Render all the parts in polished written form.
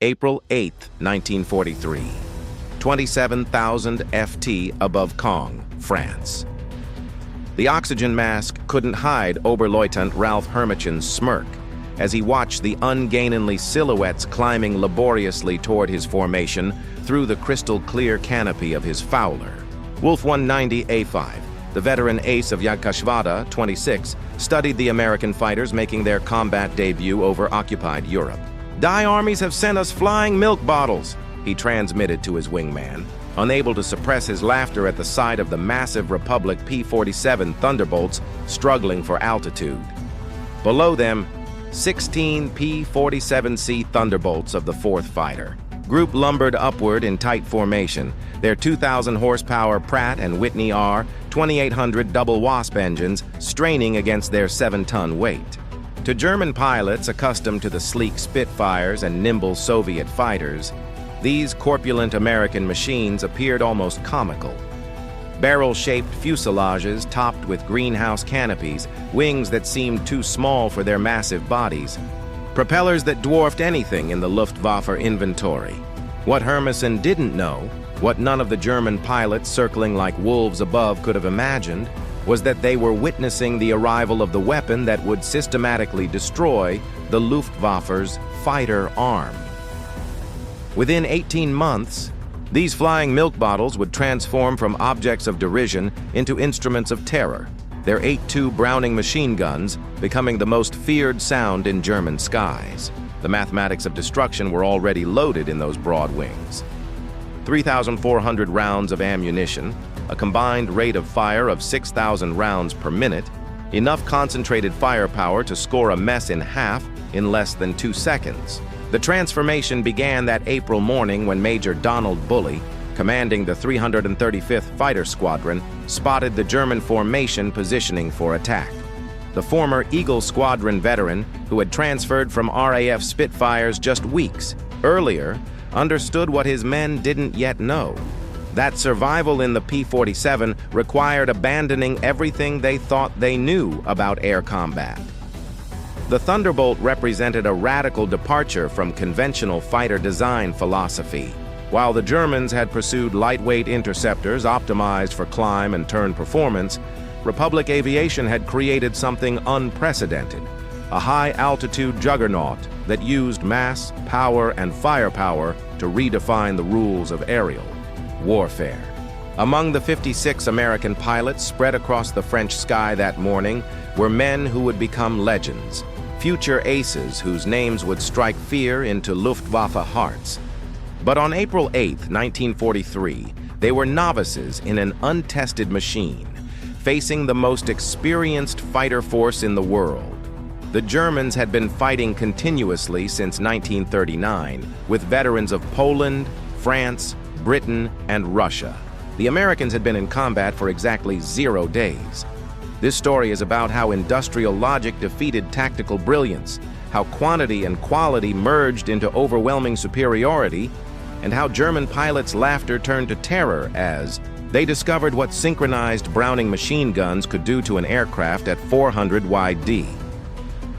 April 8, 1943. 27,000 FT above Caen, France. The oxygen mask couldn't hide Oberleutnant Ralph Hermichen's smirk as he watched the ungainly silhouettes climbing laboriously toward his formation through the crystal-clear canopy of his Fowler. Wolf 190A5, the veteran ace of Yagdkashvada, 26, studied the American fighters making their combat debut over occupied Europe. "Die armies have sent us flying milk bottles," he transmitted to his wingman, unable to suppress his laughter at the sight of the massive Republic P-47 Thunderbolts struggling for altitude. Below them, 16 P-47C Thunderbolts of the 4th Fighter Group lumbered upward in tight formation, their 2,000 horsepower Pratt & Whitney R-2800 double Wasp engines straining against their 7-ton weight. To German pilots accustomed to the sleek Spitfires and nimble Soviet fighters, these corpulent American machines appeared almost comical. Barrel-shaped fuselages topped with greenhouse canopies, wings that seemed too small for their massive bodies, propellers that dwarfed anything in the Luftwaffe inventory. What Hermicchen didn't know, what none of the German pilots circling like wolves above could have imagined, was that they were witnessing the arrival of the weapon that would systematically destroy the Luftwaffe's fighter arm. Within 18 months, these flying milk bottles would transform from objects of derision into instruments of terror, their 8.2 Browning machine guns becoming the most feared sound in German skies. The mathematics of destruction were already loaded in those broad wings. 3,400 rounds of ammunition, a combined rate of fire of 6,000 rounds per minute, enough concentrated firepower to score a mess in half in less than 2 seconds. The transformation began that April morning when Major Donald Bully, commanding the 335th Fighter Squadron, spotted the German formation positioning for attack. The former Eagle Squadron veteran, who had transferred from RAF Spitfires just weeks earlier, understood what his men didn't yet know: that survival in the P-47 required abandoning everything they thought they knew about air combat. The Thunderbolt represented a radical departure from conventional fighter design philosophy. While the Germans had pursued lightweight interceptors optimized for climb and turn performance, Republic Aviation had created something unprecedented: a high-altitude juggernaut that used mass, power, and firepower to redefine the rules of aerial warfare. Among the 56 American pilots spread across the French sky that morning were men who would become legends, future aces whose names would strike fear into Luftwaffe hearts. But on April 8, 1943, they were novices in an untested machine, facing the most experienced fighter force in the world. The Germans had been fighting continuously since 1939, with veterans of Poland, France, Britain, and Russia. The Americans had been in combat for exactly 0 days. This story is about how industrial logic defeated tactical brilliance, how quantity and quality merged into overwhelming superiority, and how German pilots' laughter turned to terror as they discovered what synchronized Browning machine guns could do to an aircraft at 400 YD.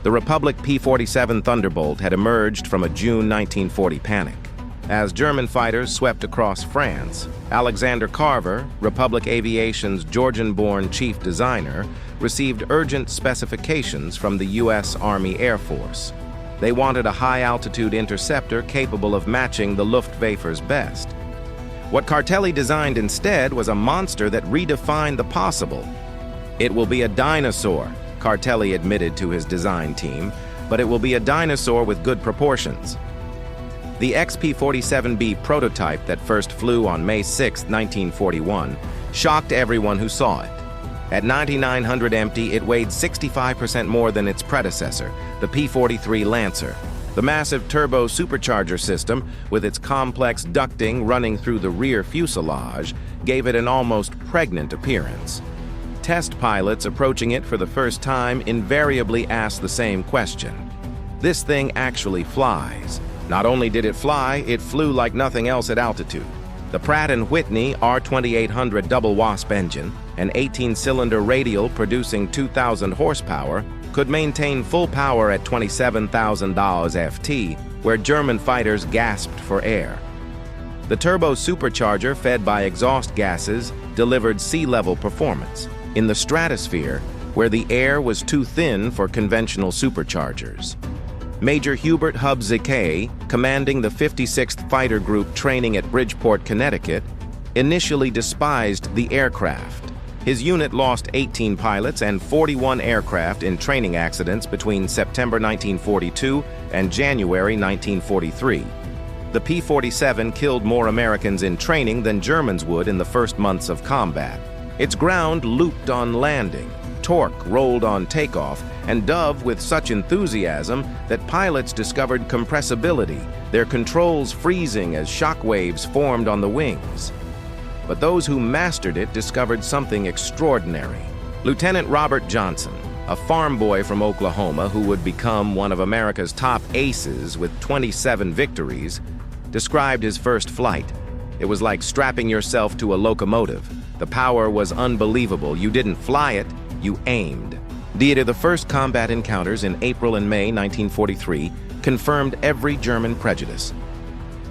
The Republic P-47 Thunderbolt had emerged from a June 1940 panic. As German fighters swept across France, Alexander Carver, Republic Aviation's Georgian-born chief designer, received urgent specifications from the U.S. Army Air Force. They wanted a high-altitude interceptor capable of matching the Luftwaffe's best. What Cartelli designed instead was a monster that redefined the possible. "It will be a dinosaur," Cartelli admitted to his design team, "but it will be a dinosaur with good proportions." The XP-47B prototype that first flew on May 6, 1941, shocked everyone who saw it. At 9,900 empty, it weighed 65% more than its predecessor, the P-43 Lancer. The massive turbo-supercharger system, with its complex ducting running through the rear fuselage, gave it an almost pregnant appearance. Test pilots approaching it for the first time invariably asked the same question: "This thing actually flies." Not only did it fly, it flew like nothing else at altitude. The Pratt & Whitney R-2800 double Wasp engine, an 18-cylinder radial producing 2,000 horsepower, could maintain full power at $27,000 FT where German fighters gasped for air. The turbo-supercharger, fed by exhaust gases, delivered sea-level performance in the stratosphere, where the air was too thin for conventional superchargers. Major Hubert Hub Zickay, commanding the 56th Fighter Group training at Bridgeport, Connecticut, initially despised the aircraft. His unit lost 18 pilots and 41 aircraft in training accidents between September 1942 and January 1943. The P-47 killed more Americans in training than Germans would in the first months of combat. Its ground looped on landing, torque rolled on takeoff, and dove with such enthusiasm that pilots discovered compressibility, their controls freezing as shock waves formed on the wings. But those who mastered it discovered something extraordinary. Lieutenant Robert Johnson, a farm boy from Oklahoma who would become one of America's top aces with 27 victories, described his first flight. It was like strapping yourself to a locomotive. The power was unbelievable. You didn't fly it, you aimed. The first combat encounters in April and May 1943 confirmed every German prejudice.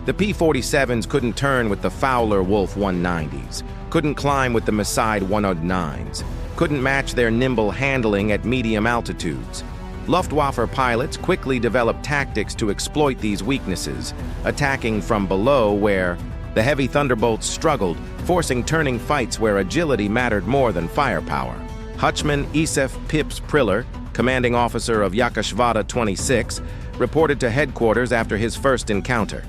The P-47s couldn't turn with the Fowler Wolf 190s, couldn't climb with the Messerschmitt 109s, couldn't match their nimble handling at medium altitudes. Luftwaffe pilots quickly developed tactics to exploit these weaknesses, attacking from below where the heavy Thunderbolts struggled, forcing turning fights where agility mattered more than firepower. Hutchman Isef Pips Priller, commanding officer of Yakashvata 26, reported to headquarters after his first encounter.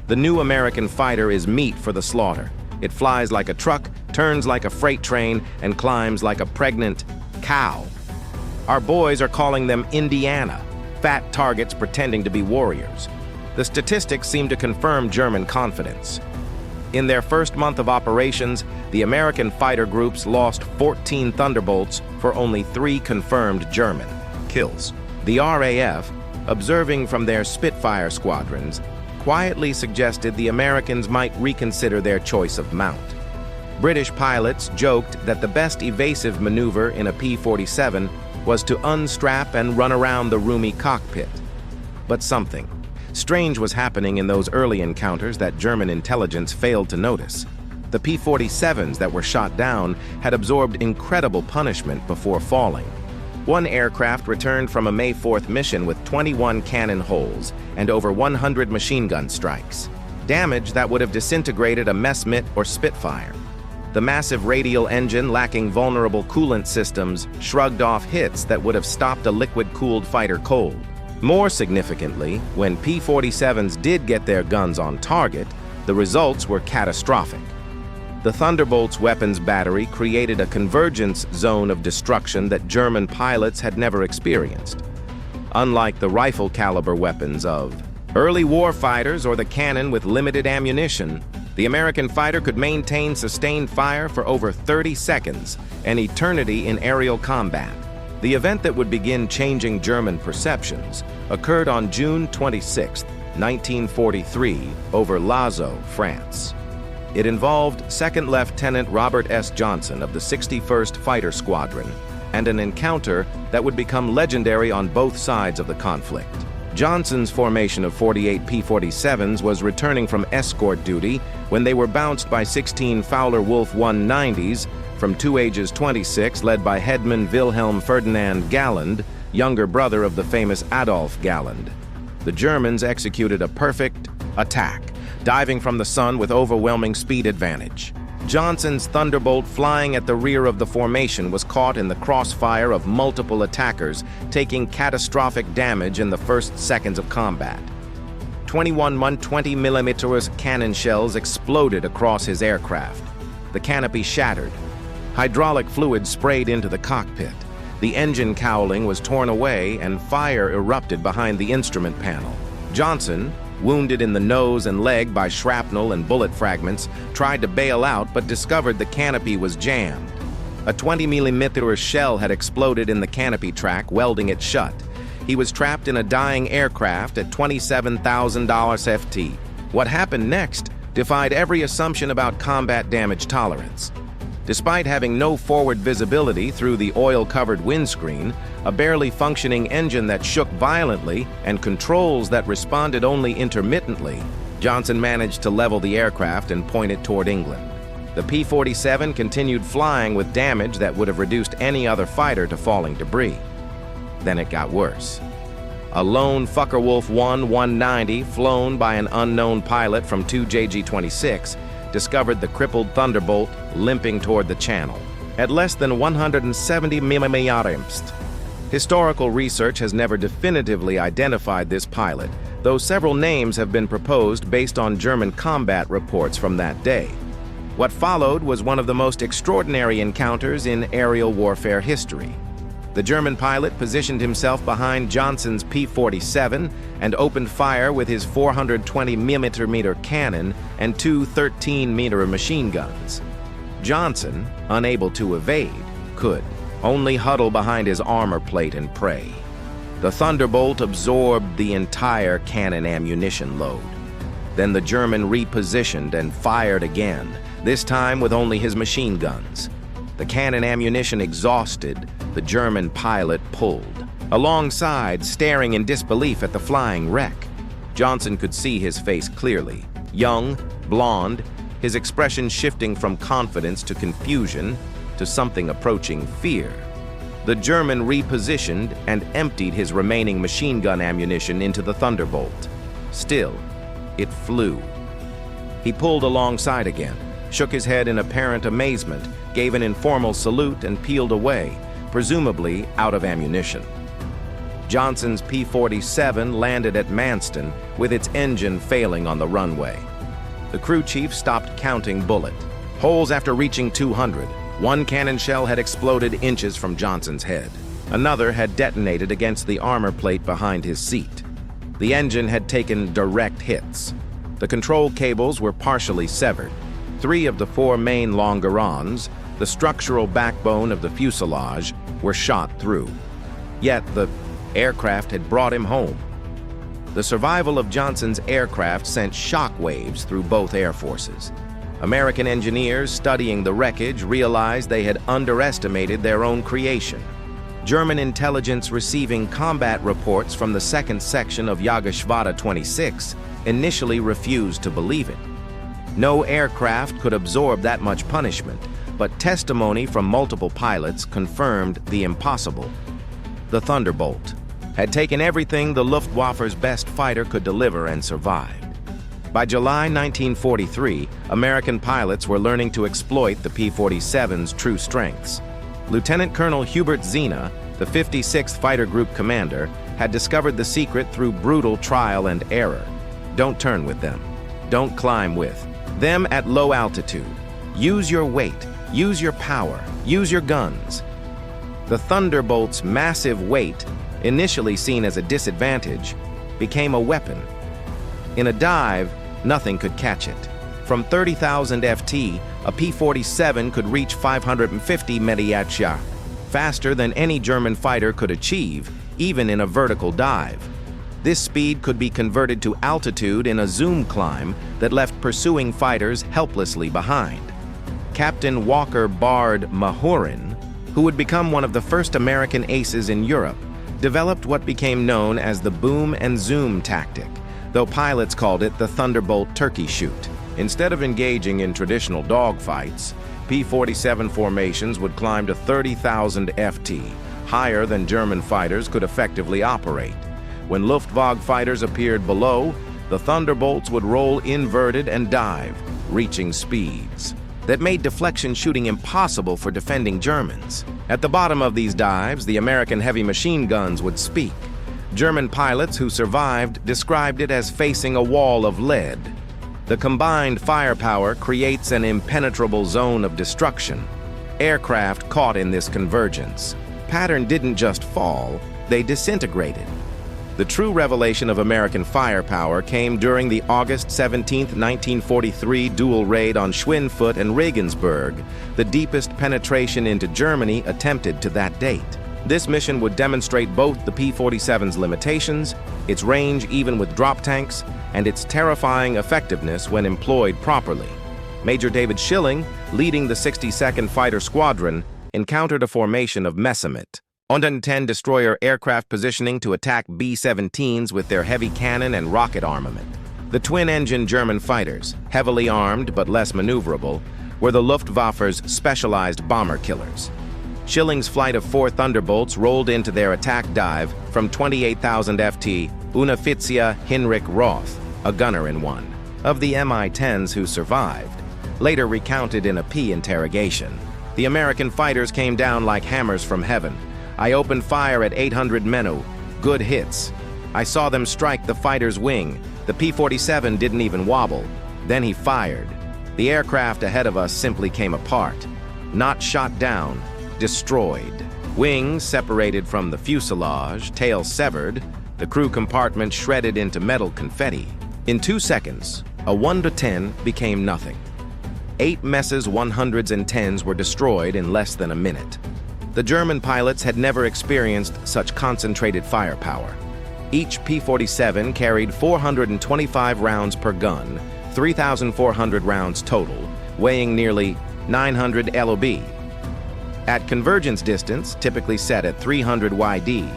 The new American fighter is meat for the slaughter. It flies like a truck, turns like a freight train, and climbs like a pregnant cow. Our boys are calling them Indiana, fat targets pretending to be warriors. The statistics seem to confirm German confidence. In their first month of operations, the American fighter groups lost 14 Thunderbolts for only 3 confirmed German kills. The RAF, observing from their Spitfire squadrons, quietly suggested the Americans might reconsider their choice of mount. British pilots joked that the best evasive maneuver in a P-47 was to unstrap and run around the roomy cockpit. But something strange was happening in those early encounters that German intelligence failed to notice. The P-47s that were shot down had absorbed incredible punishment before falling. One aircraft returned from a May 4th mission with 21 cannon holes and over 100 machine gun strikes, damage that would have disintegrated a Messerschmitt or Spitfire. The massive radial engine, lacking vulnerable coolant systems, shrugged off hits that would have stopped a liquid-cooled fighter cold. More significantly, when P-47s did get their guns on target, the results were catastrophic. The Thunderbolt's weapons battery created a convergence zone of destruction that German pilots had never experienced. Unlike the rifle-caliber weapons of early warfighters or the cannon with limited ammunition, the American fighter could maintain sustained fire for over 30 seconds, an eternity in aerial combat. The event that would begin changing German perceptions occurred on June 26, 1943, over Lazo, France. It involved Second Lieutenant Robert S. Johnson of the 61st Fighter Squadron and an encounter that would become legendary on both sides of the conflict. Johnson's formation of 48 P-47s was returning from escort duty when they were bounced by 16 Fowler Wolf 190s from 2AGES-26 led by headman Wilhelm Ferdinand Galland, younger brother of the famous Adolf Galland. The Germans executed a perfect attack, diving from the sun with overwhelming speed advantage. Johnson's Thunderbolt, flying at the rear of the formation, was caught in the crossfire of multiple attackers, taking catastrophic damage in the first seconds of combat. 21 20mm cannon shells exploded across his aircraft. The canopy shattered. Hydraulic fluid sprayed into the cockpit. The engine cowling was torn away and fire erupted behind the instrument panel. Johnson, wounded in the nose and leg by shrapnel and bullet fragments, tried to bail out but discovered the canopy was jammed. A 20mm shell had exploded in the canopy track, welding it shut. He was trapped in a dying aircraft at $27,000 FT. What happened next defied every assumption about combat damage tolerance. Despite having no forward visibility through the oil-covered windscreen, a barely functioning engine that shook violently, and controls that responded only intermittently, Johnson managed to level the aircraft and point it toward England. The P-47 continued flying with damage that would have reduced any other fighter to falling debris. Then it got worse. A lone Focke-Wulf 1-190, flown by an unknown pilot from 2JG-26, discovered the crippled Thunderbolt limping toward the channel at less than 170 mm. Historical research has never definitively identified this pilot, though several names have been proposed based on German combat reports from that day. What followed was one of the most extraordinary encounters in aerial warfare history. The German pilot positioned himself behind Johnson's P-47 and opened fire with his 420mm cannon and two 13mm machine guns. Johnson, unable to evade, could only huddle behind his armor plate and pray. The Thunderbolt absorbed the entire cannon ammunition load. Then the German repositioned and fired again, this time with only his machine guns. The cannon ammunition exhausted, the German pilot pulled. Alongside, staring in disbelief at the flying wreck, Johnson could see his face clearly. Young, blonde, his expression shifting from confidence to confusion to something approaching fear. The German repositioned and emptied his remaining machine gun ammunition into the Thunderbolt. Still, it flew. He pulled alongside again, shook his head in apparent amazement, gave an informal salute and peeled away, presumably out of ammunition. Johnson's P-47 landed at Manston with its engine failing on the runway. The crew chief stopped counting bullet holes after reaching 200. One cannon shell had exploded inches from Johnson's head. Another had detonated against the armor plate behind his seat. The engine had taken direct hits. The control cables were partially severed. 3 of the 4 main longerons, the structural backbone of the fuselage, were shot through. Yet the aircraft had brought him home. The survival of Johnson's aircraft sent shock waves through both air forces. American engineers studying the wreckage realized they had underestimated their own creation. German intelligence receiving combat reports from the 2nd section of Jägerschwader 26 initially refused to believe it. No aircraft could absorb that much punishment, but testimony from multiple pilots confirmed the impossible. The Thunderbolt had taken everything the Luftwaffe's best fighter could deliver and survived. By July 1943, American pilots were learning to exploit the P-47's true strengths. Lieutenant Colonel Hubert Zena, the 56th Fighter Group commander, had discovered the secret through brutal trial and error. Don't turn with them. Don't climb with them at low altitude. Use your weight, use your power, use your guns. The Thunderbolt's massive weight, initially seen as a disadvantage, became a weapon. In a dive, nothing could catch it. From 30,000 FT, a P-47 could reach 550 meticulously, faster than any German fighter could achieve, even in a vertical dive. This speed could be converted to altitude in a zoom climb that left pursuing fighters helplessly behind. Captain Walker Bard Mahurin, who would become one of the first American aces in Europe, developed what became known as the boom and zoom tactic, though pilots called it the Thunderbolt turkey shoot. Instead of engaging in traditional dogfights, P-47 formations would climb to 30,000 FT, higher than German fighters could effectively operate. When Luftwaffe fighters appeared below, the Thunderbolts would roll inverted and dive, reaching speeds that made deflection shooting impossible for defending Germans. At the bottom of these dives, the American heavy machine guns would speak. German pilots who survived described it as facing a wall of lead. The combined firepower creates an impenetrable zone of destruction. Aircraft caught in this convergence pattern didn't just fall, they disintegrated. The true revelation of American firepower came during the August 17, 1943 dual raid on Schweinfurt and Regensburg, the deepest penetration into Germany attempted to that date. This mission would demonstrate both the P-47's limitations, its range even with drop tanks, and its terrifying effectiveness when employed properly. Major David Schilling, leading the 62nd Fighter Squadron, encountered a formation of Messerschmitt, 110 destroyer aircraft positioning to attack B-17s with their heavy cannon and rocket armament. The twin-engine German fighters, heavily armed but less maneuverable, were the Luftwaffe's specialized bomber killers. Schilling's flight of 4 Thunderbolts rolled into their attack dive from 28,000 FT Unoffizier Hinrich Roth, a gunner in one. Of the Mi-10s who survived, later recounted in a P interrogation, the American fighters came down like hammers from heaven. I opened fire at 800 Menu. Good hits. I saw them strike the fighter's wing. The P-47 didn't even wobble. Then he fired. The aircraft ahead of us simply came apart. Not shot down, destroyed. Wings separated from the fuselage, tail severed, the crew compartment shredded into metal confetti. In 2 seconds, a 1 to 10 became nothing. 8 Mess's 100s and 10s were destroyed in less than a minute. The German pilots had never experienced such concentrated firepower. Each P-47 carried 425 rounds per gun, 3,400 rounds total, weighing nearly 900 LOB. At convergence distance, typically set at 300 YD,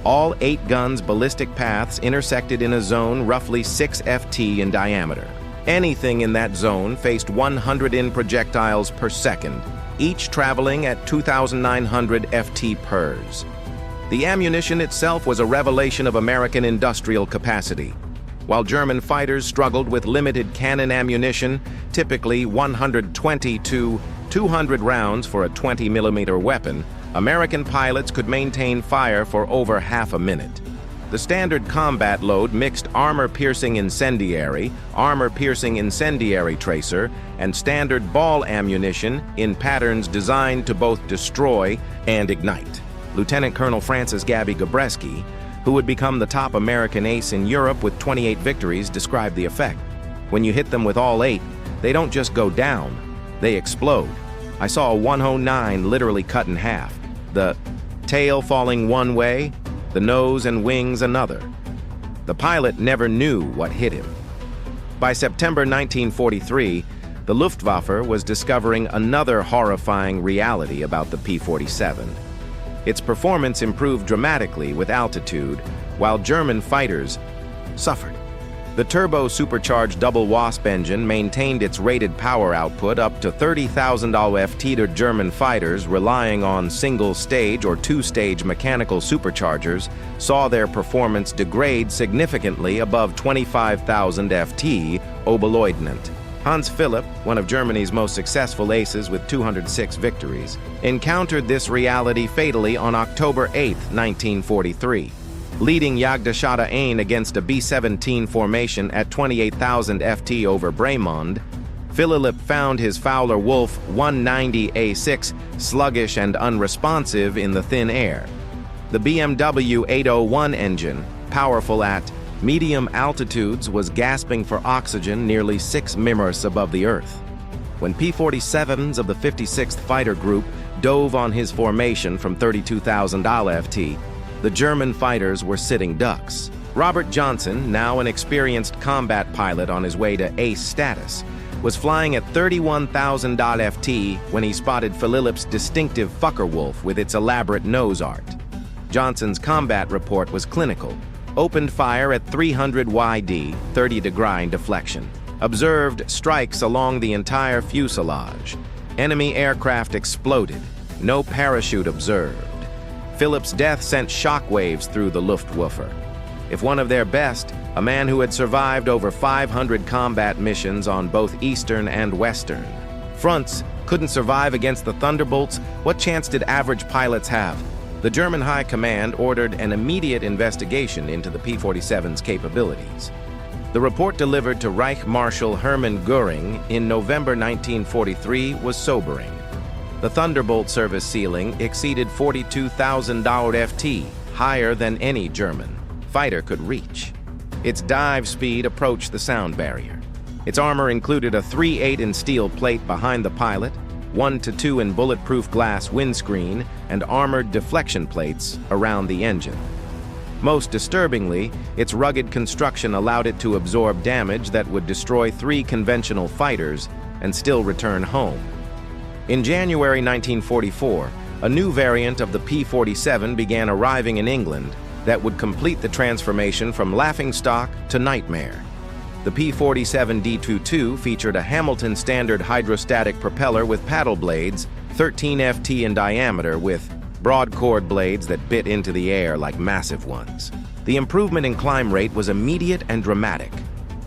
all 8 guns' ballistic paths intersected in a zone roughly 6 FT in diameter. Anything in that zone faced 100 in projectiles per second, each traveling at 2,900 FT pers. The ammunition itself was a revelation of American industrial capacity. While German fighters struggled with limited cannon ammunition, typically 120 to 200 rounds for a 20mm weapon, American pilots could maintain fire for over half a minute. The standard combat load mixed armor-piercing incendiary tracer, and standard ball ammunition in patterns designed to both destroy and ignite. Lieutenant Colonel Francis Gabby Gabreski, who would become the top American ace in Europe with 28 victories, described the effect. When you hit them with all 8, they don't just go down, they explode. I saw a 109 literally cut in half, the tail falling one way, the nose and wings another. The pilot never knew what hit him. By September 1943, the Luftwaffe was discovering another horrifying reality about the P-47. Its performance improved dramatically with altitude, while German fighters suffered. The turbo-supercharged double Wasp engine maintained its rated power output up to 30,000 FT to German fighters relying on single-stage or two-stage mechanical superchargers saw their performance degrade significantly above 25,000 FT obliterated. Hans Philipp, one of Germany's most successful aces with 206 victories, encountered this reality fatally on October 8, 1943. Leading Jagdgeschwader 1 against a B-17 formation at 28,000 FT over Bremond, Philipp found his Fowler Wolf 190A6 sluggish and unresponsive in the thin air. The BMW 801 engine, powerful at medium altitudes, was gasping for oxygen nearly 6 miles above the Earth. When P-47s of the 56th Fighter Group dove on his formation from 32,000 FT, the German fighters were sitting ducks. Robert Johnson, now an experienced combat pilot on his way to ace status, was flying at 31,000 FT when he spotted Philipp's distinctive Focke-Wulf with its elaborate nose art. Johnson's combat report was clinical. Opened fire at 300 YD, 30-degree deflection. Observed strikes along the entire fuselage. Enemy aircraft exploded. No parachute observed. Philipp's death sent shockwaves through the Luftwaffe. If one of their best, a man who had survived over 500 combat missions on both Eastern and Western fronts, couldn't survive against the Thunderbolts, what chance did average pilots have? The German High Command ordered an immediate investigation into the P-47's capabilities. The report delivered to Reich Marshal Hermann Göring in November 1943 was sobering. The Thunderbolt service ceiling exceeded 42,000 FT, higher than any German fighter could reach. Its dive speed approached the sound barrier. Its armor included a 3/8 in steel plate behind the pilot, 1-2 in bulletproof glass windscreen, and armored deflection plates around the engine. Most disturbingly, its rugged construction allowed it to absorb damage that would destroy 3 conventional fighters and still return home. In January 1944, a new variant of the P-47 began arriving in England that would complete the transformation from laughingstock to nightmare. The P-47 D-22 featured a Hamilton standard hydrostatic propeller with paddle blades, 13 ft in diameter, with broad chord blades that bit into the air like massive ones. The improvement in climb rate was immediate and dramatic.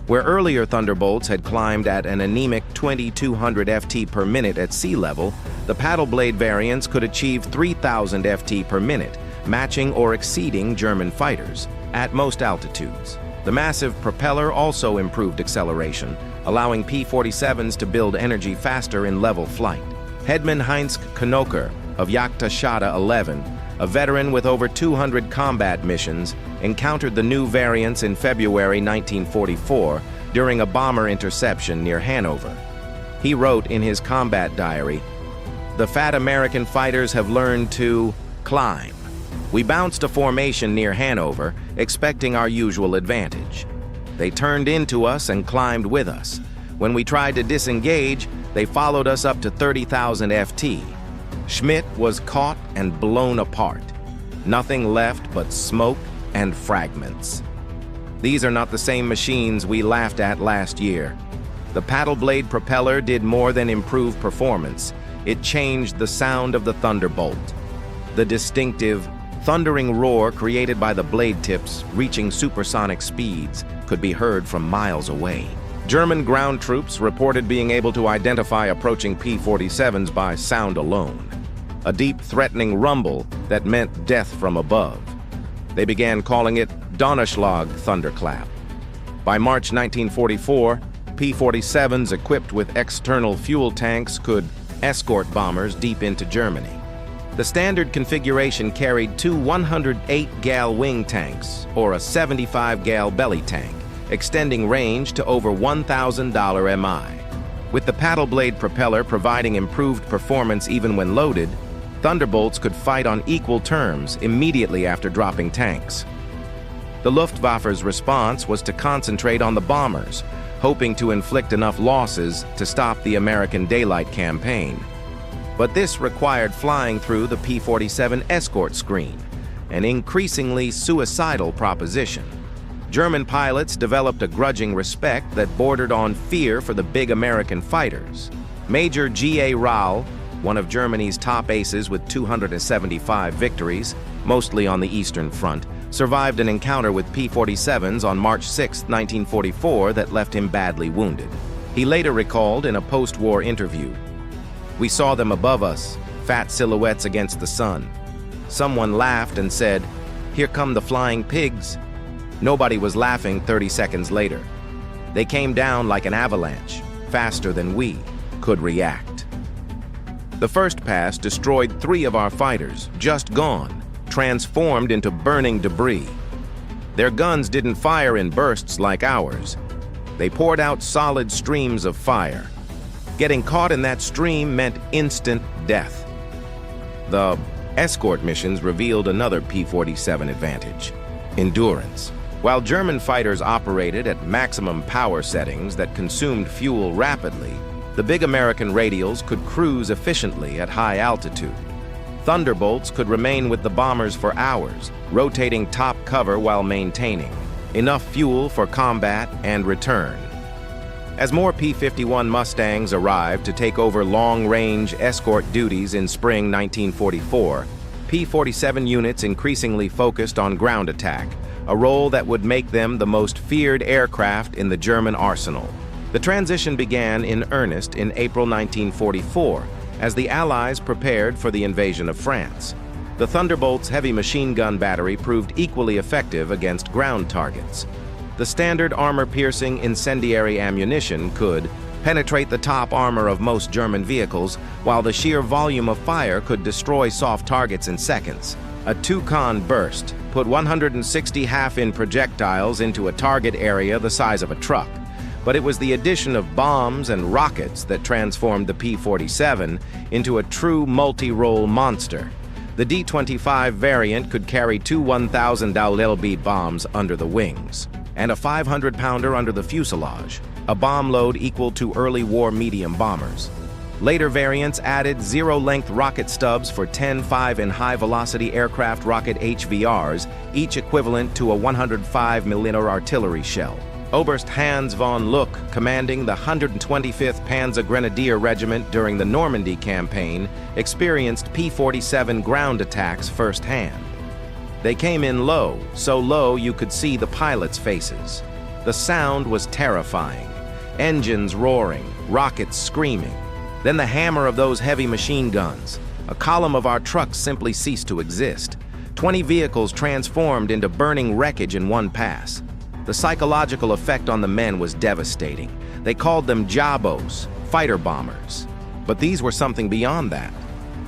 Where earlier Thunderbolts had climbed at an anemic 2,200 ft per minute at sea level, the paddle blade variants could achieve 3,000 ft per minute, matching or exceeding German fighters at most altitudes. The massive propeller also improved acceleration, allowing P-47s to build energy faster in level flight. Headman Heinz Knocker of Jagdschade 11, a veteran with over 200 combat missions, encountered the new variants in February 1944 during a bomber interception near Hanover. He wrote in his combat diary, "The fat American fighters have learned to climb. We bounced a formation near Hanover, expecting our usual advantage. They turned into us and climbed with us. When we tried to disengage, they followed us up to 30,000 ft. Schmitt was caught and blown apart. Nothing left but smoke and fragments." These are not the same machines we laughed at last year. The paddle blade propeller did more than improve performance. It changed the sound of the Thunderbolt. The distinctive, thundering roar created by the blade tips reaching supersonic speeds could be heard from miles away. German ground troops reported being able to identify approaching P-47s by sound alone. A deep, threatening rumble that meant death from above. They began calling it Donnerschlag thunderclap. By March 1944, P-47s equipped with external fuel tanks could escort bombers deep into Germany. The standard configuration carried 2 108-gal wing tanks, or a 75-gal belly tank, extending range to over $1,000 mi. With the paddle blade propeller providing improved performance even when loaded, Thunderbolts could fight on equal terms immediately after dropping tanks. The Luftwaffe's response was to concentrate on the bombers, hoping to inflict enough losses to stop the American daylight campaign. But this required flying through the P-47 escort screen, an increasingly suicidal proposition. German pilots developed a grudging respect that bordered on fear for the big American fighters. Major G.A. Rahl, one of Germany's top aces with 275 victories, mostly on the Eastern Front, survived an encounter with P-47s on March 6, 1944 that left him badly wounded. He later recalled in a post-war interview, "We saw them above us, fat silhouettes against the sun. Someone laughed and said, 'Here come the flying pigs.' Nobody was laughing 30 seconds later. They came down like an avalanche, faster than we could react." The first pass destroyed 3 of our fighters, just gone, transformed into burning debris. Their guns didn't fire in bursts like ours. They poured out solid streams of fire. Getting caught in that stream meant instant death. The escort missions revealed another P-47 advantage: endurance. While German fighters operated at maximum power settings that consumed fuel rapidly, the big American radials could cruise efficiently at high altitude. Thunderbolts could remain with the bombers for hours, rotating top cover while maintaining enough fuel for combat and return. As more P-51 Mustangs arrived to take over long-range escort duties in spring 1944, P-47 units increasingly focused on ground attack, a role that would make them the most feared aircraft in the German arsenal. The transition began in earnest in April 1944, as the Allies prepared for the invasion of France. The Thunderbolt's heavy machine gun battery proved equally effective against ground targets. The standard armor-piercing incendiary ammunition could penetrate the top armor of most German vehicles, while the sheer volume of fire could destroy soft targets in seconds. A two-con burst put 160 half-inch projectiles into a target area the size of a truck. But it was the addition of bombs and rockets that transformed the P-47 into a true multi-role monster. The D-25 variant could carry two 1,000 LLB bombs under the wings, and a 500-pounder under the fuselage, a bomb load equal to early war medium bombers. Later variants added zero-length rocket stubs for 10-5 and high-velocity aircraft rocket HVRs, each equivalent to a 105mm artillery shell. Oberst Hans von Luck, commanding the 125th Panzer Grenadier Regiment during the Normandy campaign, experienced P-47 ground attacks firsthand. They came in low, so low you could see the pilots' faces. The sound was terrifying. Engines roaring, rockets screaming. Then the hammer of those heavy machine guns. A column of our trucks simply ceased to exist. 20 vehicles transformed into burning wreckage in one pass. The psychological effect on the men was devastating. They called them Jabos, fighter bombers. But these were something beyond that.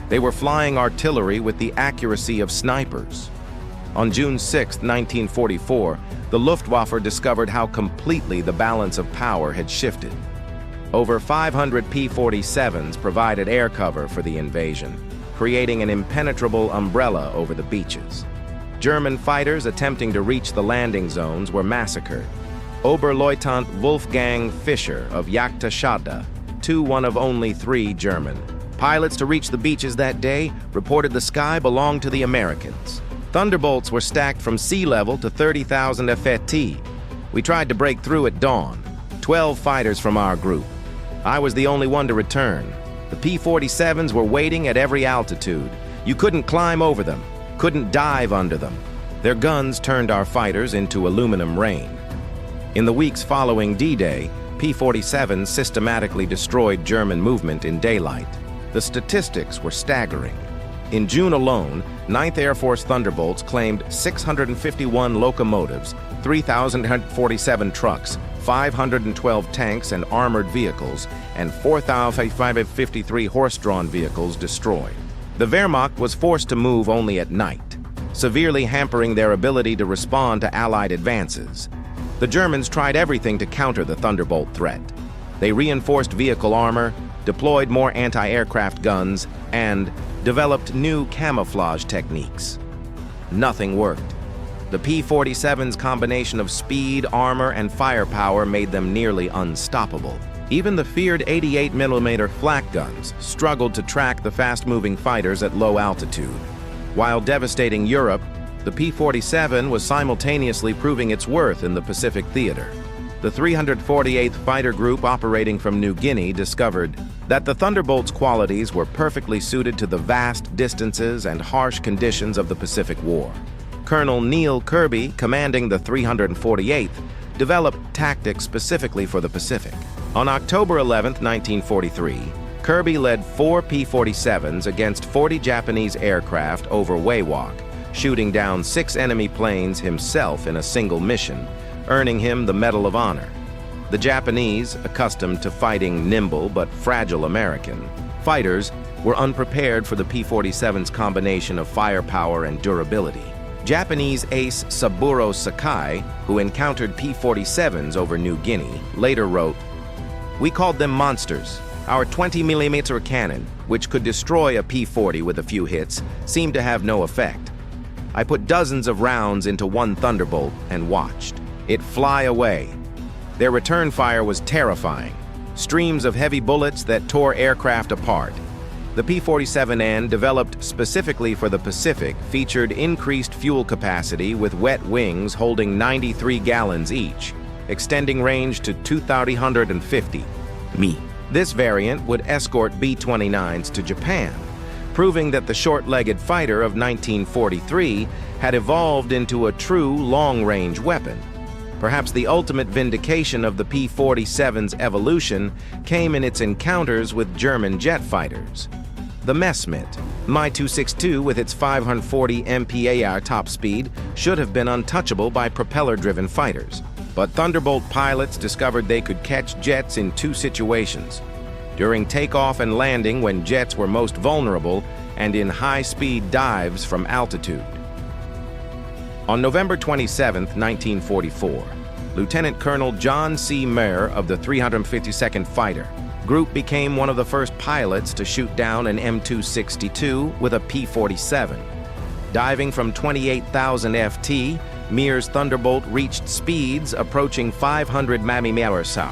They were flying artillery with the accuracy of snipers. On June 6, 1944, the Luftwaffe discovered how completely the balance of power had shifted. Over 500 P-47s provided air cover for the invasion, creating an impenetrable umbrella over the beaches. German fighters attempting to reach the landing zones were massacred. Oberleutnant Wolfgang Fischer of Jagdschade, one of only 3 German pilots to reach the beaches that day, reported the sky belonged to the Americans. Thunderbolts were stacked from sea level to 30,000 FT. We tried to break through at dawn. 12 fighters from our group. I was the only one to return. The P-47s were waiting at every altitude. You couldn't climb over them, couldn't dive under them. Their guns turned our fighters into aluminum rain. In the weeks following D-Day, P-47s systematically destroyed German movement in daylight. The statistics were staggering. In June alone, 9th Air Force Thunderbolts claimed 651 locomotives, 3,147 trucks, 512 tanks and armored vehicles, and 4,553 horse-drawn vehicles destroyed. The Wehrmacht was forced to move only at night, severely hampering their ability to respond to Allied advances. The Germans tried everything to counter the Thunderbolt threat. They reinforced vehicle armor, deployed more anti-aircraft guns, and developed new camouflage techniques. Nothing worked. The P-47's combination of speed, armor, and firepower made them nearly unstoppable. Even the feared 88mm flak guns struggled to track the fast-moving fighters at low altitude. While devastating Europe, the P-47 was simultaneously proving its worth in the Pacific theater. The 348th Fighter Group operating from New Guinea discovered that the Thunderbolt's qualities were perfectly suited to the vast distances and harsh conditions of the Pacific War. Colonel Neil Kirby, commanding the 348th, developed tactics specifically for the Pacific. On October 11, 1943, Kirby led 4 P-47s against 40 Japanese aircraft over Wewak, shooting down 6 enemy planes himself in a single mission, earning him the Medal of Honor. The Japanese, accustomed to fighting nimble but fragile American fighters, were unprepared for the P-47's combination of firepower and durability. Japanese ace Saburo Sakai, who encountered P-47s over New Guinea, later wrote, "We called them monsters. Our 20mm cannon, which could destroy a P-40 with a few hits, seemed to have no effect. I put dozens of rounds into one Thunderbolt and watched it fly away. Their return fire was terrifying. Streams of heavy bullets that tore aircraft apart. The P-47N, developed specifically for the Pacific, featured increased fuel capacity with wet wings holding 93 gallons each, extending range to 2,350 mi. This variant would escort B-29s to Japan, proving that the short-legged fighter of 1943 had evolved into a true long-range weapon. Perhaps the ultimate vindication of the P-47's evolution came in its encounters with German jet fighters. The Messerschmitt, Mi-262 with its 540 mph top speed, should have been untouchable by propeller-driven fighters. But Thunderbolt pilots discovered they could catch jets in 2 situations: during takeoff and landing when jets were most vulnerable, and in high-speed dives from altitude. On November 27, 1944, Lieutenant Colonel John C. Mayer of the 352nd Fighter, Group became one of the first pilots to shoot down an M262 with a P-47. Diving from 28,000 FT, Mir's Thunderbolt reached speeds approaching 500 mph,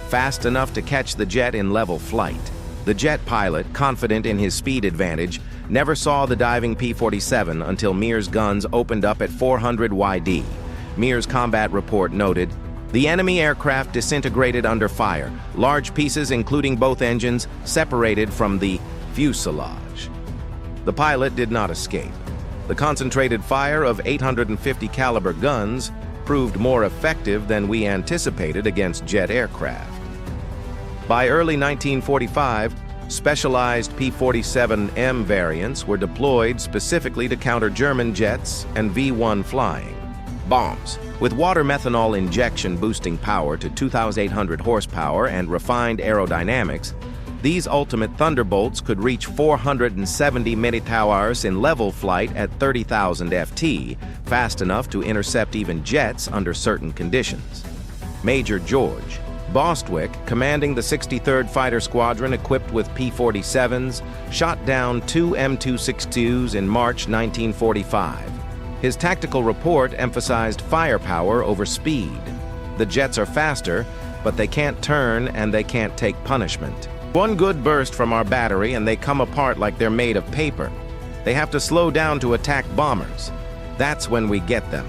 fast enough to catch the jet in level flight. The jet pilot, confident in his speed advantage, never saw the diving P-47 until Mir's guns opened up at 400 YD. Mir's combat report noted, "The enemy aircraft disintegrated under fire, large pieces including both engines separated from the fuselage." The pilot did not escape. The concentrated fire of 850 caliber guns proved more effective than we anticipated against jet aircraft. By early 1945, specialized P-47M variants were deployed specifically to counter German jets and V-1 flying. Bombs, with water methanol injection boosting power to 2,800 horsepower and refined aerodynamics, these ultimate Thunderbolts could reach 470 mph in level flight at 30,000 FT, fast enough to intercept even jets under certain conditions. Major George Bostwick, commanding the 63rd Fighter Squadron equipped with P-47s, shot down 2 M262s in March 1945. His tactical report emphasized firepower over speed. The jets are faster, but they can't turn and they can't take punishment. One good burst from our battery and they come apart like they're made of paper. They have to slow down to attack bombers. That's when we get them.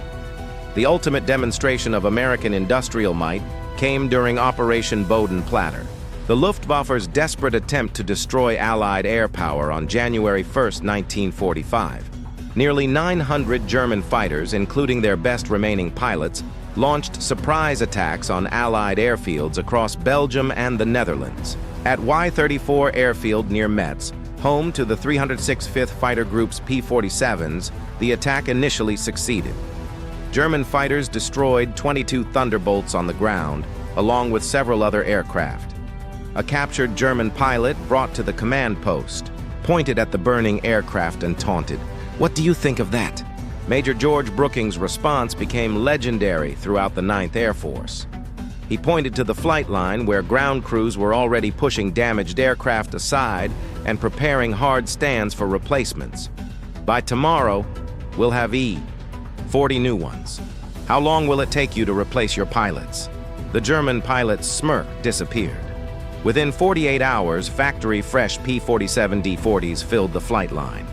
The ultimate demonstration of American industrial might came during Operation Bodenplatte, the Luftwaffe's desperate attempt to destroy Allied air power on January 1, 1945. Nearly 900 German fighters, including their best remaining pilots, launched surprise attacks on Allied airfields across Belgium and the Netherlands. At Y-34 airfield near Metz, home to the 306th Fifth Fighter Group's P-47s, the attack initially succeeded. German fighters destroyed 22 Thunderbolts on the ground, along with several other aircraft. A captured German pilot brought to the command post, pointed at the burning aircraft and taunted, "What do you think of that?" Major George Brooking's response became legendary throughout the 9th Air Force. He pointed to the flight line where ground crews were already pushing damaged aircraft aside and preparing hard stands for replacements. "By tomorrow, we'll have 40 new ones. How long will it take you to replace your pilots?" The German pilot's smirk disappeared. Within 48 hours, factory-fresh P-47 D-40s filled the flight line.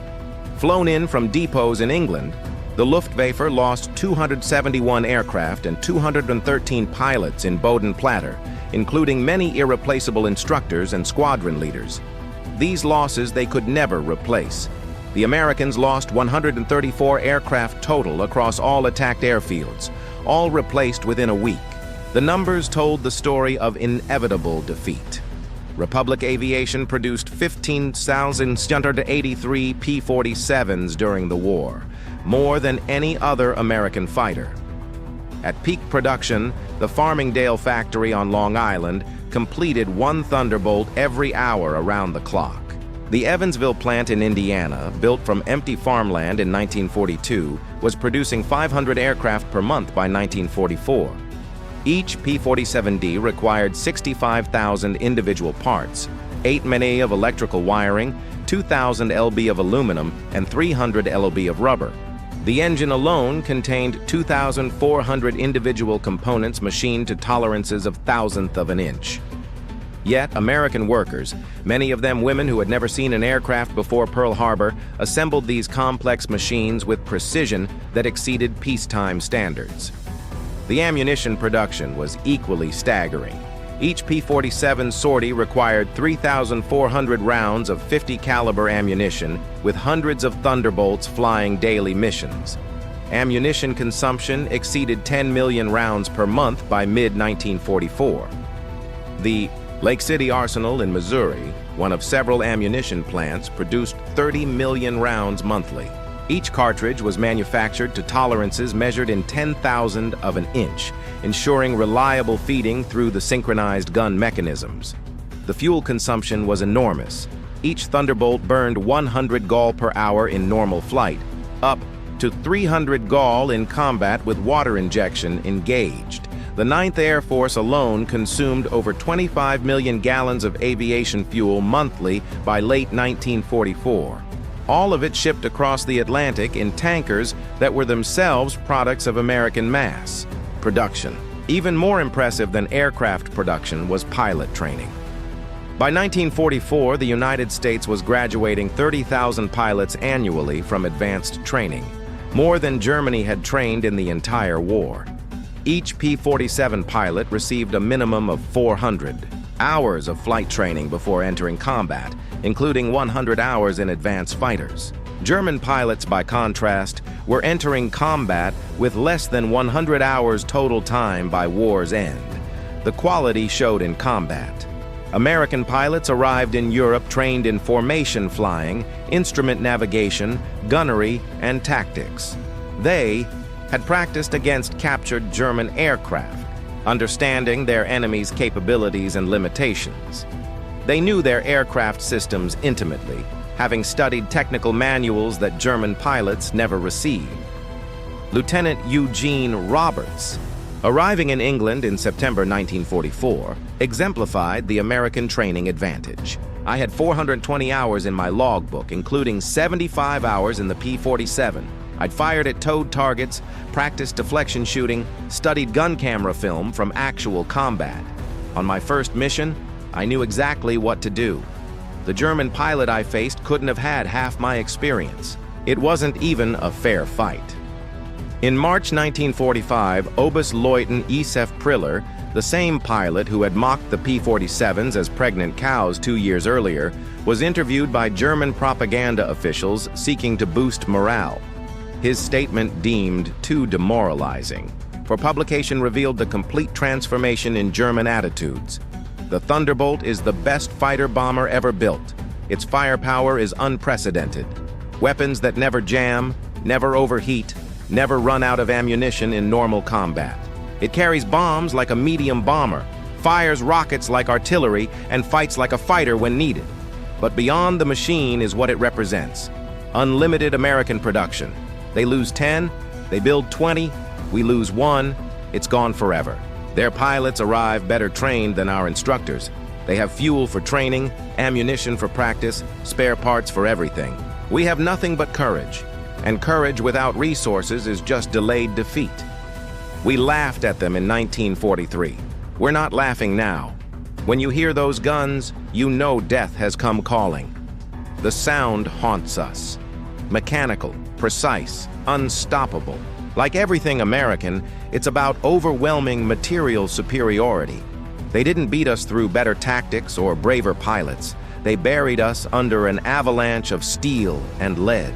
Flown in from depots in England, the Luftwaffe lost 271 aircraft and 213 pilots in Bodenplatte, including many irreplaceable instructors and squadron leaders. These losses they could never replace. The Americans lost 134 aircraft total across all attacked airfields, all replaced within a week. The numbers told the story of inevitable defeat. Republic Aviation produced 15,683 P-47s during the war, more than any other American fighter. At peak production, the Farmingdale factory on Long Island completed 1 Thunderbolt every hour around the clock. The Evansville plant in Indiana, built from empty farmland in 1942, was producing 500 aircraft per month by 1944. Each P-47D required 65,000 individual parts, 8 many of electrical wiring, 2,000 lb of aluminum, and 300 lb of rubber. The engine alone contained 2,400 individual components machined to tolerances of thousandth of an inch. Yet, American workers, many of them women who had never seen an aircraft before Pearl Harbor, assembled these complex machines with precision that exceeded peacetime standards. The ammunition production was equally staggering. Each P-47 sortie required 3,400 rounds of 50 caliber ammunition, with hundreds of Thunderbolts flying daily missions. Ammunition consumption exceeded 10 million rounds per month by mid-1944. The Lake City Arsenal in Missouri, one of several ammunition plants, produced 30 million rounds monthly. Each cartridge was manufactured to tolerances measured in 10,000 of an inch, ensuring reliable feeding through the synchronized gun mechanisms. The fuel consumption was enormous. Each Thunderbolt burned 100 gall per hour in normal flight, up to 300 gall in combat with water injection engaged, the 9th Air Force alone consumed over 25 million gallons of aviation fuel monthly by late 1944. All of it shipped across the Atlantic in tankers that were themselves products of American mass production. Even more impressive than aircraft production was pilot training. By 1944, the United States was graduating 30,000 pilots annually from advanced training, more than Germany had trained in the entire war. Each P-47 pilot received a minimum of 400 hours of flight training before entering combat, including 100 hours in advanced fighters. German pilots, by contrast, were entering combat with less than 100 hours total time by war's end. The quality showed in combat. American pilots arrived in Europe trained in formation flying, instrument navigation, gunnery, and tactics. They had practiced against captured German aircraft, understanding their enemy's capabilities and limitations. They knew their aircraft systems intimately, having studied technical manuals that German pilots never received. Lieutenant Eugene Roberts, arriving in England in September 1944, exemplified the American training advantage. I had 420 hours in my logbook, including 75 hours in the P-47. I'd fired at towed targets, practiced deflection shooting, studied gun camera film from actual combat. On my first mission, I knew exactly what to do. The German pilot I faced couldn't have had half my experience. It wasn't even a fair fight. In March 1945, Oberstleutnant Esef Priller, the same pilot who had mocked the P-47s as pregnant cows 2 years earlier, was interviewed by German propaganda officials seeking to boost morale. His statement deemed too demoralizing, for publication revealed the complete transformation in German attitudes. The Thunderbolt is the best fighter bomber ever built. Its firepower is unprecedented. Weapons that never jam, never overheat, never run out of ammunition in normal combat. It carries bombs like a medium bomber, fires rockets like artillery, and fights like a fighter when needed. But beyond the machine is what it represents. Unlimited American production. They lose 10, they build 20, we lose 1, it's gone forever. Their pilots arrive better trained than our instructors. They have fuel for training, ammunition for practice, spare parts for everything. We have nothing but courage. And courage without resources is just delayed defeat. We laughed at them in 1943. We're not laughing now. When you hear those guns, you know death has come calling. The sound haunts us. Mechanical, precise, unstoppable. Like everything American, it's about overwhelming material superiority. They didn't beat us through better tactics or braver pilots. They buried us under an avalanche of steel and lead.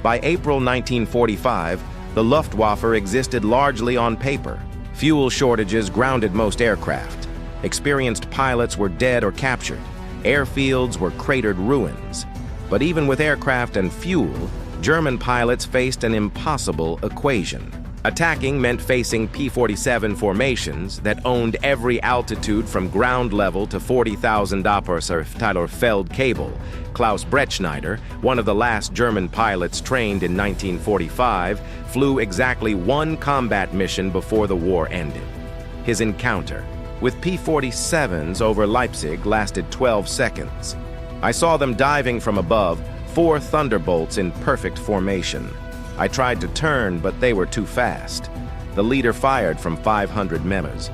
By April 1945, the Luftwaffe existed largely on paper. Fuel shortages grounded most aircraft. Experienced pilots were dead or captured. Airfields were cratered ruins. But even with aircraft and fuel, German pilots faced an impossible equation. Attacking meant facing P-47 formations that owned every altitude from ground level to 40,000 Feld cable. Klaus Brettschneider, one of the last German pilots trained in 1945, flew exactly one combat mission before the war ended. His encounter with P-47s over Leipzig lasted 12 seconds. I saw them diving from above, 4 Thunderbolts in perfect formation. I tried to turn, but they were too fast. The leader fired from 500 meters.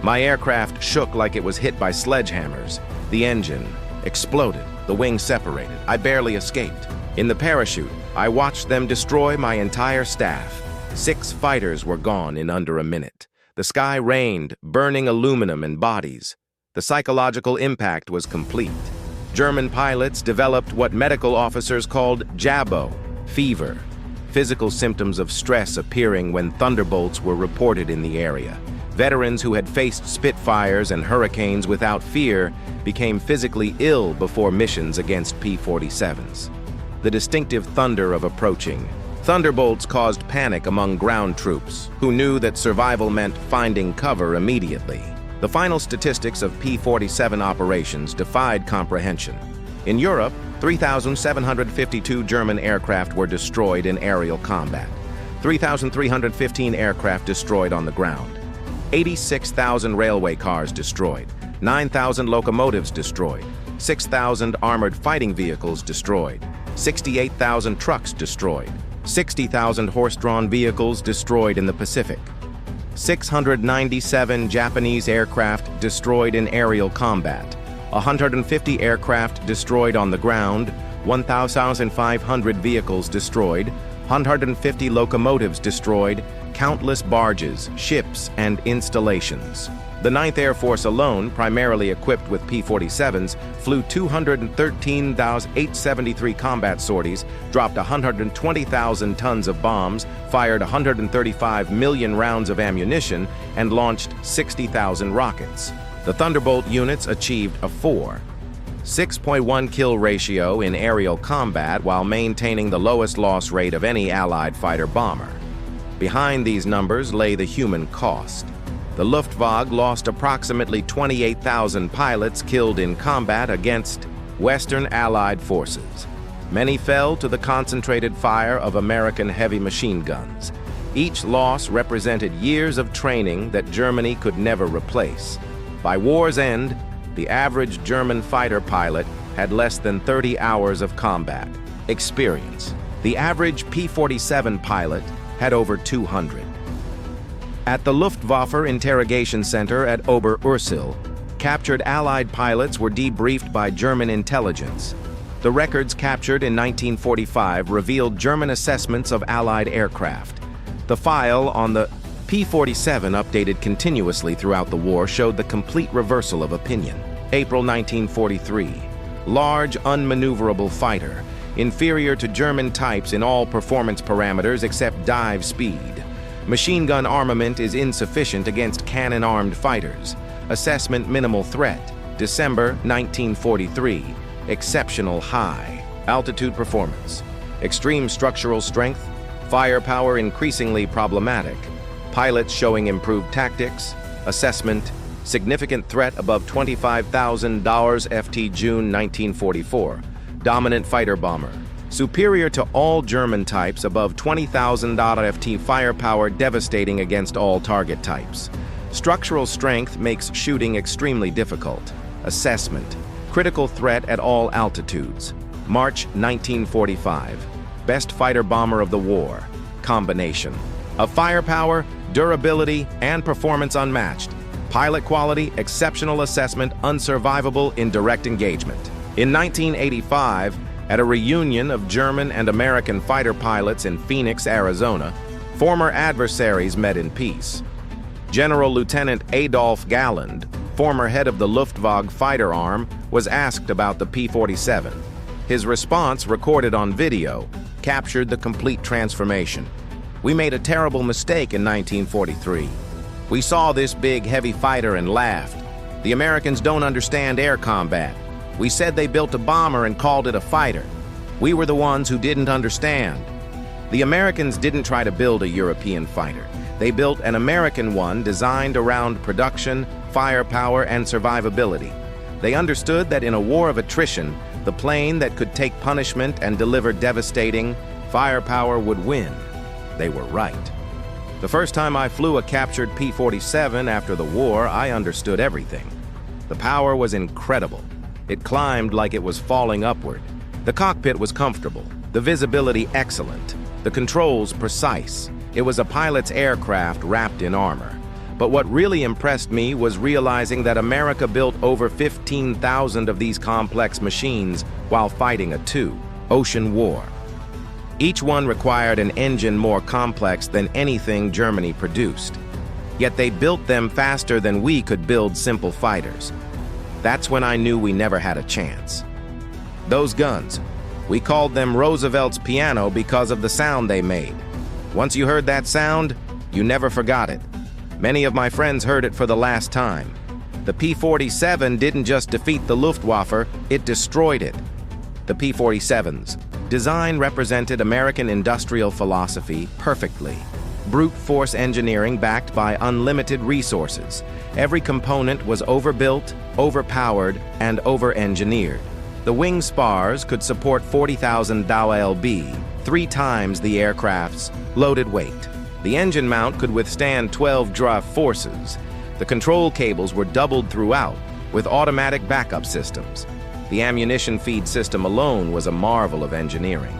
My aircraft shook like it was hit by sledgehammers. The engine exploded. The wings separated. I barely escaped. In the parachute, I watched them destroy my entire staff. 6 fighters were gone in under a minute. The sky rained, burning aluminum and bodies. The psychological impact was complete. German pilots developed what medical officers called Jabo, fever. Physical symptoms of stress appearing when Thunderbolts were reported in the area. Veterans who had faced Spitfires and Hurricanes without fear became physically ill before missions against P-47s. The distinctive thunder of approaching Thunderbolts caused panic among ground troops, who knew that survival meant finding cover immediately. The final statistics of P-47 operations defied comprehension. In Europe, 3,752 German aircraft were destroyed in aerial combat, 3,315 aircraft destroyed on the ground. 86,000 railway cars destroyed, 9,000 locomotives destroyed, 6,000 armored fighting vehicles destroyed, 68,000 trucks destroyed, 60,000 horse-drawn vehicles destroyed in the Pacific, 697 Japanese aircraft destroyed in aerial combat, 150 aircraft destroyed on the ground, 1,500 vehicles destroyed, 150 locomotives destroyed, countless barges, ships, and installations. The 9th Air Force alone, primarily equipped with P-47s, flew 213,873 combat sorties, dropped 120,000 tons of bombs, fired 135 million rounds of ammunition, and launched 60,000 rockets. The Thunderbolt units achieved a 6.1 kill ratio in aerial combat while maintaining the lowest loss rate of any Allied fighter-bomber. Behind these numbers lay the human cost. The Luftwaffe lost approximately 28,000 pilots killed in combat against Western Allied forces. Many fell to the concentrated fire of American heavy machine guns. Each loss represented years of training that Germany could never replace. By war's end, the average German fighter pilot had less than 30 hours of combat experience. The average P-47 pilot had over 200. At the Luftwaffe Interrogation Center at Ober-Ursel, captured Allied pilots were debriefed by German intelligence. The records captured in 1945 revealed German assessments of Allied aircraft. The file on the P-47, updated continuously throughout the war, showed the complete reversal of opinion. April 1943. Large, unmaneuverable fighter, inferior to German types in all performance parameters except dive speed. Machine gun armament is insufficient against cannon-armed fighters. Assessment minimal threat. December 1943. Exceptional high. Altitude performance. Extreme structural strength. Firepower increasingly problematic. Pilots showing improved tactics. Assessment. Significant threat above $25,000 FT June 1944. Dominant fighter bomber. Superior to all German types above $20,000 FT firepower, devastating against all target types. Structural strength makes shooting extremely difficult. Assessment. Critical threat at all altitudes. March 1945. Best fighter bomber of the war. Combination of firepower, durability, and performance unmatched. Pilot quality, exceptional assessment, unsurvivable in direct engagement. In 1985, at a reunion of German and American fighter pilots in Phoenix, Arizona, former adversaries met in peace. General Lieutenant Adolf Galland, former head of the Luftwaffe fighter arm, was asked about the P-47. His response, recorded on video, captured the complete transformation. "We made a terrible mistake in 1943. We saw this big, heavy fighter and laughed. The Americans don't understand air combat. We said they built a bomber and called it a fighter. We were the ones who didn't understand. The Americans didn't try to build a European fighter. They built an American one designed around production, firepower, and survivability. They understood that in a war of attrition, the plane that could take punishment and deliver devastating firepower would win. They were right. The first time I flew a captured P-47 after the war, I understood everything. The power was incredible. It climbed like it was falling upward. The cockpit was comfortable, the visibility excellent, the controls precise. It was a pilot's aircraft wrapped in armor. But what really impressed me was realizing that America built over 15,000 of these complex machines while fighting a two-ocean war. Each one required an engine more complex than anything Germany produced. Yet they built them faster than we could build simple fighters. That's when I knew we never had a chance. Those guns, we called them Roosevelt's piano because of the sound they made. Once you heard that sound, you never forgot it. Many of my friends heard it for the last time. The P-47 didn't just defeat the Luftwaffe, it destroyed it. The P-47's design represented American industrial philosophy perfectly. Brute force engineering backed by unlimited resources. Every component was overbuilt, overpowered, and over-engineered. The wing spars could support 40,000 lb, 3 times the aircraft's loaded weight. The engine mount could withstand 12 draft forces. The control cables were doubled throughout, with automatic backup systems. The ammunition feed system alone was a marvel of engineering.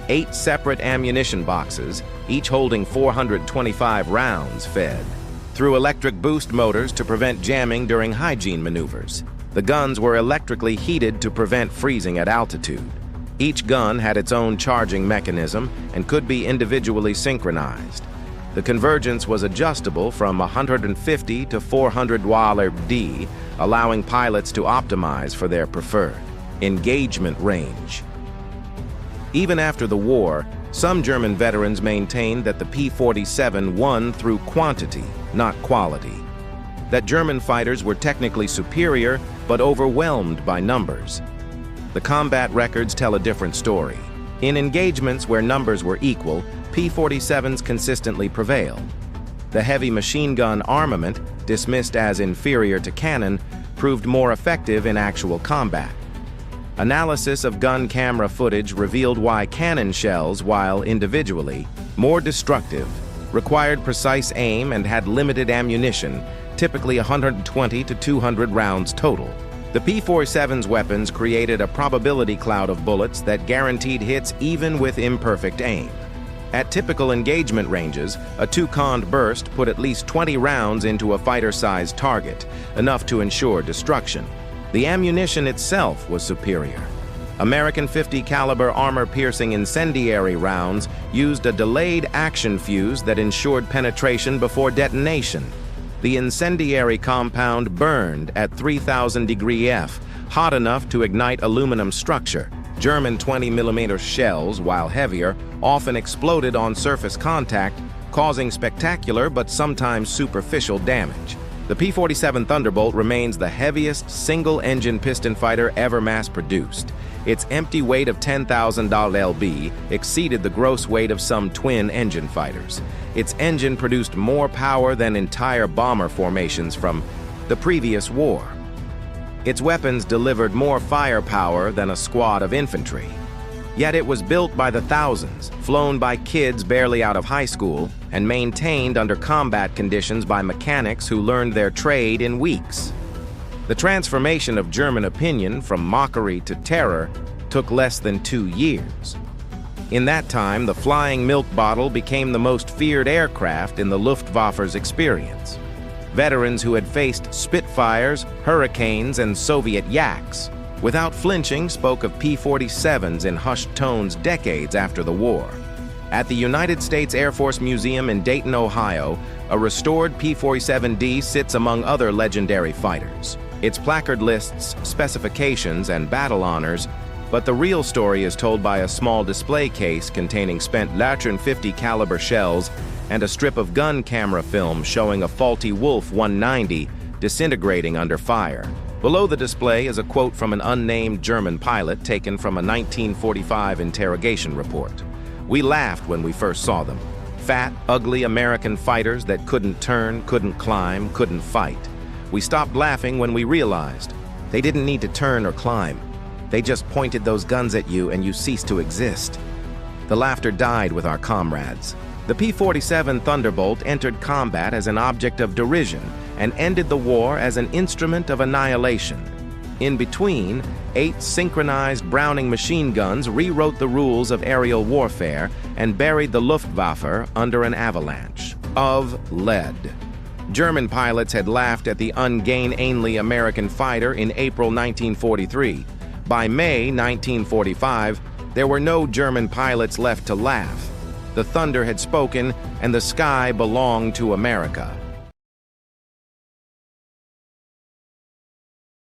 8 separate ammunition boxes, each holding 425 rounds, fed through electric boost motors to prevent jamming during hygiene maneuvers. The guns were electrically heated to prevent freezing at altitude. Each gun had its own charging mechanism and could be individually synchronized. The convergence was adjustable from 150 to 400 WLD, allowing pilots to optimize for their preferred engagement range. Even after the war, some German veterans maintained that the P-47 won through quantity, not quality. That German fighters were technically superior, but overwhelmed by numbers. The combat records tell a different story. In engagements where numbers were equal, P-47s consistently prevailed. The heavy machine gun armament, dismissed as inferior to cannon, proved more effective in actual combat. Analysis of gun camera footage revealed why cannon shells, while individually more destructive, required precise aim and had limited ammunition, typically 120 to 200 rounds total. The P-47's weapons created a probability cloud of bullets that guaranteed hits even with imperfect aim. At typical engagement ranges, a two-conned burst put at least 20 rounds into a fighter-sized target, enough to ensure destruction. The ammunition itself was superior. American .50 caliber armor-piercing incendiary rounds used a delayed action fuse that ensured penetration before detonation. The incendiary compound burned at 3,000 degree F, hot enough to ignite aluminum structure. German 20mm shells, while heavier, often exploded on surface contact, causing spectacular but sometimes superficial damage. The P-47 Thunderbolt remains the heaviest single-engine piston fighter ever mass-produced. Its empty weight of 10,000 lb exceeded the gross weight of some twin-engine fighters. Its engine produced more power than entire bomber formations from the previous war. Its weapons delivered more firepower than a squad of infantry. Yet it was built by the thousands, flown by kids barely out of high school, and maintained under combat conditions by mechanics who learned their trade in weeks. The transformation of German opinion from mockery to terror took less than 2 years. In that time, the flying milk bottle became the most feared aircraft in the Luftwaffe's experience. Veterans who had faced Spitfires, Hurricanes, and Soviet Yaks, without flinching, spoke of P-47s in hushed tones decades after the war. At the United States Air Force Museum in Dayton, Ohio, a restored P-47D sits among other legendary fighters. Its placard lists specifications and battle honors, but the real story is told by a small display case containing spent Latran .50 caliber shells and a strip of gun camera film showing a faulty Wolf 190 disintegrating under fire. Below the display is a quote from an unnamed German pilot taken from a 1945 interrogation report. "We laughed when we first saw them. Fat, ugly American fighters that couldn't turn, couldn't climb, couldn't fight. We stopped laughing when we realized they didn't need to turn or climb. They just pointed those guns at you and you ceased to exist." The laughter died with our comrades. The P-47 Thunderbolt entered combat as an object of derision and ended the war as an instrument of annihilation. In between, 8 synchronized Browning machine guns rewrote the rules of aerial warfare and buried the Luftwaffe under an avalanche of lead. German pilots had laughed at the ungainly American fighter in April 1943. By May 1945, there were no German pilots left to laugh. The thunder had spoken, and the sky belonged to America.